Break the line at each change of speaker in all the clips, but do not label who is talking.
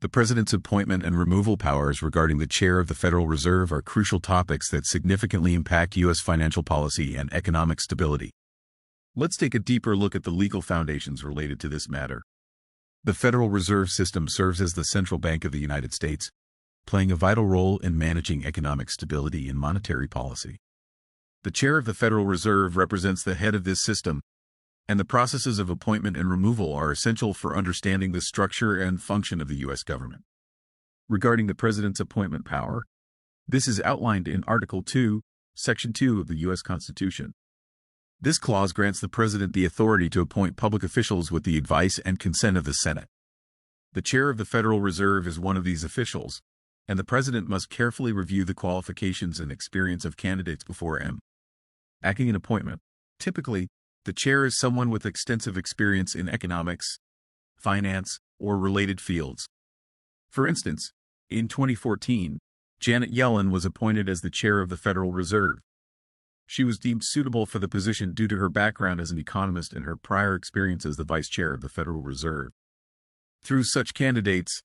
The President's appointment and removal powers regarding the Chair of the Federal Reserve are crucial topics that significantly impact U.S. financial policy and economic stability. Let's take a deeper look at the legal foundations related to this matter. The Federal Reserve System serves as the central bank of the United States, playing a vital role in managing economic stability and monetary policy. The Chair of the Federal Reserve represents the head of this system, and the processes of appointment and removal are essential for understanding the structure and function of the U.S. government. Regarding the President's appointment power, this is outlined in Article 2, Section 2 of the U.S. Constitution. This clause grants the President the authority to appoint public officials with the advice and consent of the Senate. The Chair of the Federal Reserve is one of these officials, and the President must carefully review the qualifications and experience of candidates before making an appointment. Typically, the Chair is someone with extensive experience in economics, finance, or related fields. For instance, in 2014, Janet Yellen was appointed as the Chair of the Federal Reserve. She was deemed suitable for the position due to her background as an economist and her prior experience as the Vice Chair of the Federal Reserve. Through such candidates,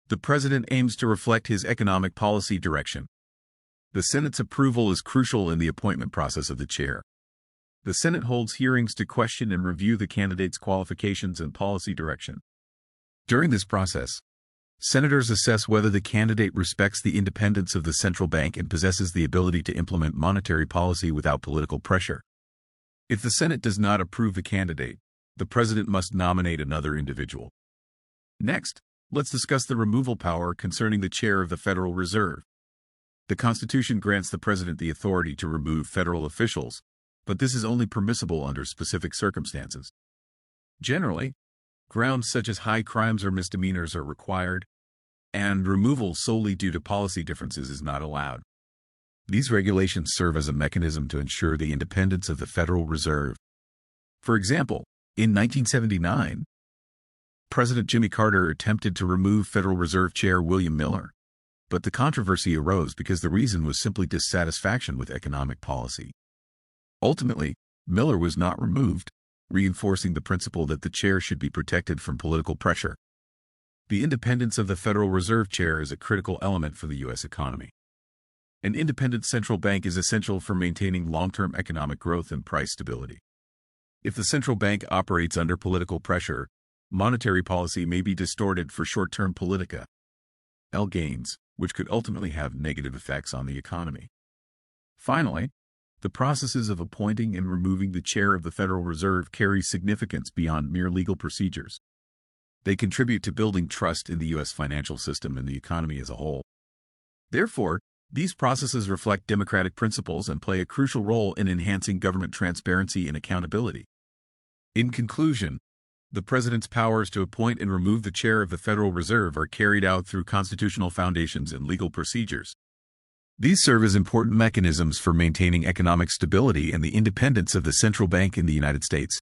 the President aims to reflect his economic policy direction. The Senate's approval is crucial in the appointment process of the Chair. The Senate holds hearings to question and review the candidate's qualifications and policy direction. During this process, senators assess whether the candidate respects the independence of the central bank and possesses the ability to implement monetary policy without political pressure. If the Senate does not approve the candidate, the President must nominate another individual. Next, let's discuss the removal power concerning the Chair of the Federal Reserve. The Constitution grants the President the authority to remove federal officials, but this is only permissible under specific circumstances. Generally, grounds such as high crimes or misdemeanors are required, and removal solely due to policy differences is not allowed. These regulations serve as a mechanism to ensure the independence of the Federal Reserve. For example, in 1979, President Jimmy Carter attempted to remove Federal Reserve Chair William Miller, but the controversy arose because the reason was simply dissatisfaction with economic policy. Ultimately, Miller was not removed, reinforcing the principle that the Chair should be protected from political pressure. The independence of the Federal Reserve Chair is a critical element for the U.S. economy. An independent central bank is essential for maintaining long-term economic growth and price stability. If the central bank operates under political pressure, monetary policy may be distorted for short-term political gains, which could ultimately have negative effects on the economy. Finally, the processes of appointing and removing the Chair of the Federal Reserve carry significance beyond mere legal procedures. They contribute to building trust in the U.S. financial system and the economy as a whole. Therefore, these processes reflect democratic principles and play a crucial role in enhancing government transparency and accountability. In conclusion, the President's powers to appoint and remove the Chair of the Federal Reserve are carried out through constitutional foundations and legal procedures. These serve as important mechanisms for maintaining economic stability and the independence of the central bank in the United States.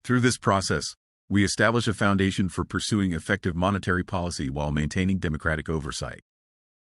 Through this process, we establish a foundation for pursuing effective monetary policy while maintaining democratic oversight.